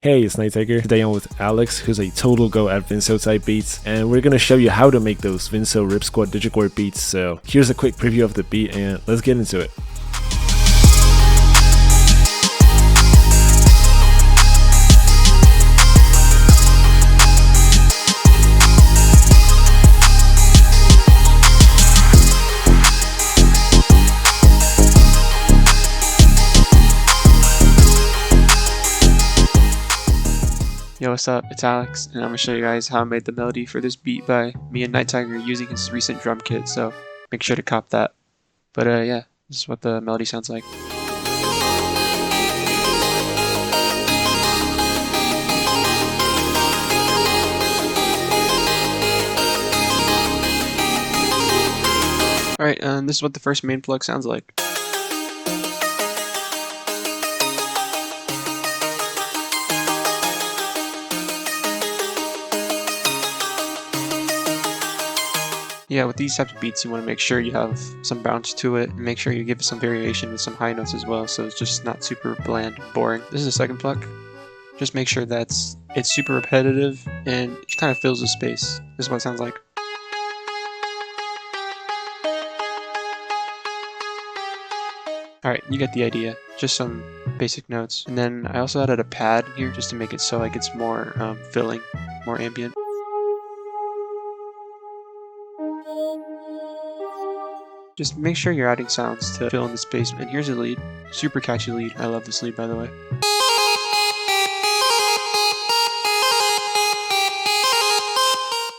Hey, it's Nightiger. Today I'm with Alex, who's a total go at VINSO type beats, and we're gonna show you how to make those VINSO ripsquad DIGICORE beats. So here's a quick preview of the beat, and let's get into it. Yo, what's up? It's Alex, and I'm going to show you guys how I made the melody for this beat by me and Nightiger using his recent drum kit, so make sure to cop that. But yeah, this is what the melody sounds like. Alright, and this is what the first main plug sounds like. Yeah, with these types of beats, you want to make sure you have some bounce to it, and make sure you give it some variation with some high notes as well, so it's just not super bland and boring. This is the second pluck. Just make sure that it's super repetitive and it kind of fills the space. This is what it sounds like. Alright, you get the idea. Just some basic notes. And then I also added a pad here just to make it so like it's more filling, more ambient. Just make sure you're adding sounds to fill in the space. And here's a lead. Super catchy lead. I love this lead, by the way.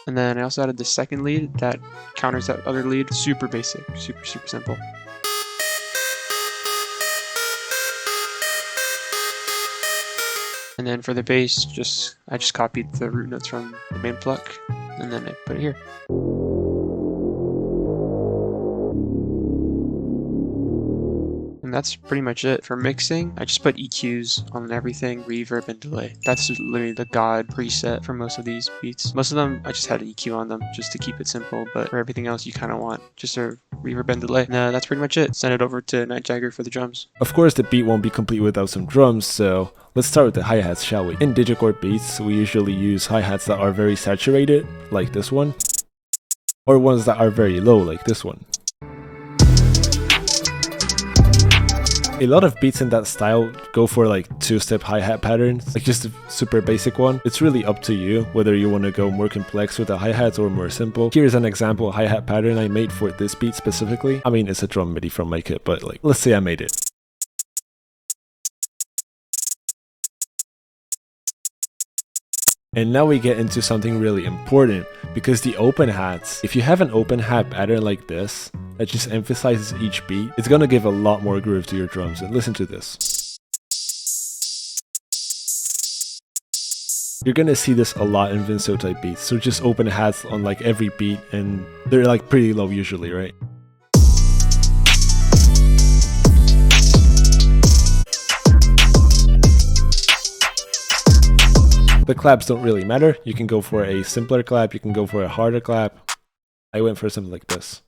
And then I also added the second lead that counters that other lead. Super basic. Super simple. And then for the bass, I just copied the root notes from the main pluck. And then I put it here. And that's pretty much it. For mixing, I just put EQs on everything, reverb and delay. That's literally the god preset for most of these beats. Most of them, I just had an EQ on them just to keep it simple, but for everything else, you kind of want just a reverb and delay. And that's pretty much it. Send it over to Nightiger for the drums. Of course, the beat won't be complete without some drums, so let's start with the hi-hats, shall we? In DIGICORE beats, we usually use hi-hats that are very saturated, like this one, or ones that are very low, like this one. A lot of beats in that style go for like two-step hi-hat patterns, like just a super basic one. It's really up to you whether you want to go more complex with the hi-hats or more simple. Here's an example hi-hat pattern I made for this beat specifically. I mean, it's a drum MIDI from my kit, but like, let's say I made it. And now we get into something really important, because the open hats, if you have an open hat pattern like this, that just emphasizes each beat, it's gonna give a lot more groove to your drums. And listen to this. You're gonna see this a lot in VINSO type beats, so just open hats on like every beat, and they're like pretty low usually, right? The claps don't really matter. You can go for a simpler clap, you can go for a harder clap. I went for something like this.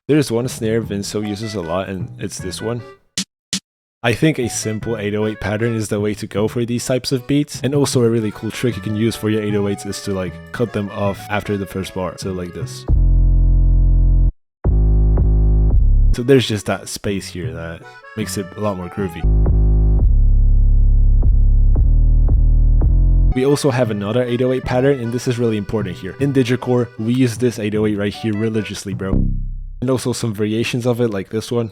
There's one snare VINSO uses a lot, and it's this one. I think a simple 808 pattern is the way to go for these types of beats. And also a really cool trick you can use for your 808s is to like cut them off after the first bar. So like this. So there's just that space here that makes it a lot more groovy. We also have another 808 pattern, and this is really important here. In DIGICORE, we use this 808 right here religiously, bro. And also some variations of it, like this one,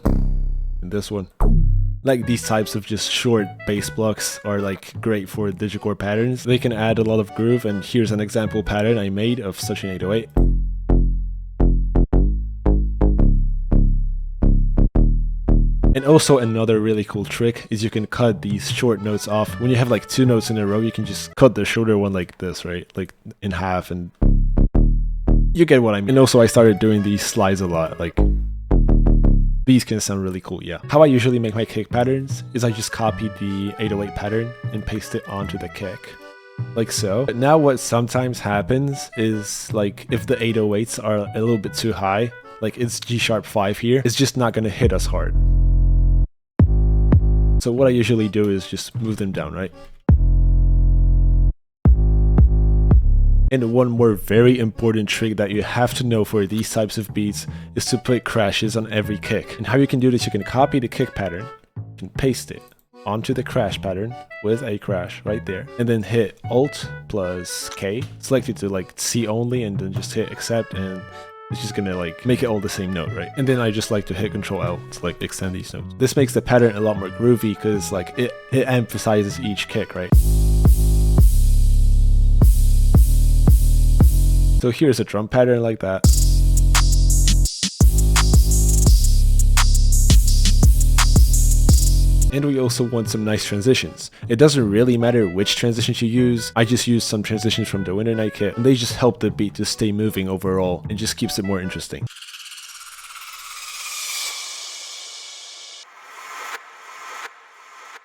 and this one. Like these types of just short bass blocks are like great for DIGICORE patterns. They can add a lot of groove, and here's an example pattern I made of such an 808. And also another really cool trick is you can cut these short notes off. When you have like two notes in a row, you can just cut the shorter one like this, right? Like in half, and you get what I mean. And also I started doing these slides a lot. Like these can sound really cool, yeah. How I usually make my kick patterns is I just copy the 808 pattern and paste it onto the kick. Like so. But now what sometimes happens is like if the 808s are a little bit too high, like it's G#5 here, it's just not gonna hit us hard. So what I usually do is just move them down, right? And one more very important trick that you have to know for these types of beats is to put crashes on every kick. And how you can do this, you can copy the kick pattern, you can paste it onto the crash pattern with a crash right there, and then hit Alt plus K, select it to like C only, and then just hit accept, and it's just gonna like make it all the same note, right? And then I just like to hit Control L to like extend these notes. This makes the pattern a lot more groovy because like it emphasizes each kick, right? So here's a drum pattern like that. And we also want some nice transitions. It doesn't really matter which transitions you use. I just use some transitions from the Winter Night kit, and they just help the beat to stay moving overall and just keeps it more interesting.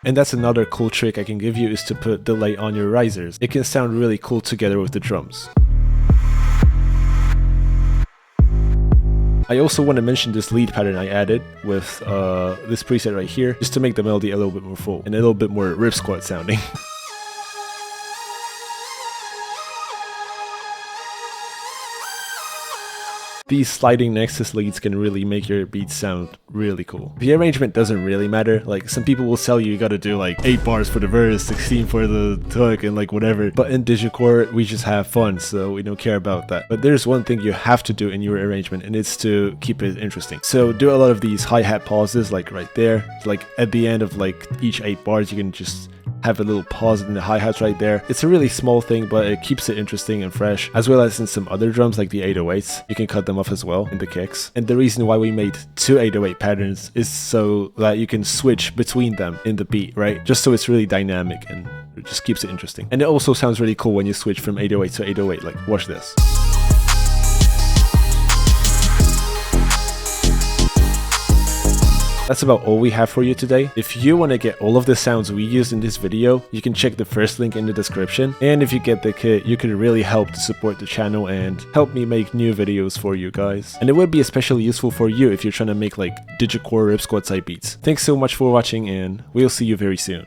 And that's another cool trick I can give you, is to put delay on your risers. It can sound really cool together with the drums. I also want to mention this lead pattern I added with this preset right here, just to make the melody a little bit more full and a little bit more ripsquad sounding. These sliding nexus leads can really make your beats sound really cool. The arrangement doesn't really matter. Like, some people will tell you gotta do like 8 bars for the verse, 16 for the hook, and like whatever. But in DIGICORE, we just have fun, so we don't care about that. But there's one thing you have to do in your arrangement, and it's to keep it interesting. So do a lot of these hi-hat pauses, like right there. Like at the end of like each 8 bars, you can just have a little pause in the hi-hats right there. It's a really small thing, but it keeps it interesting and fresh, as well as in some other drums like the 808s. You can cut them off as well in the kicks. And the reason why we made 2 808 patterns is so that you can switch between them in the beat, right? Just so it's really dynamic and it just keeps it interesting. And it also sounds really cool when you switch from 808 to 808. Like, watch this. That's about all we have for you today. If you want to get all of the sounds we used in this video, you can check the first link in the description. And if you get the kit, you could really help to support the channel and help me make new videos for you guys. And it would be especially useful for you if you're trying to make like DIGICORE ripsquad type beats. Thanks so much for watching, and we'll see you very soon.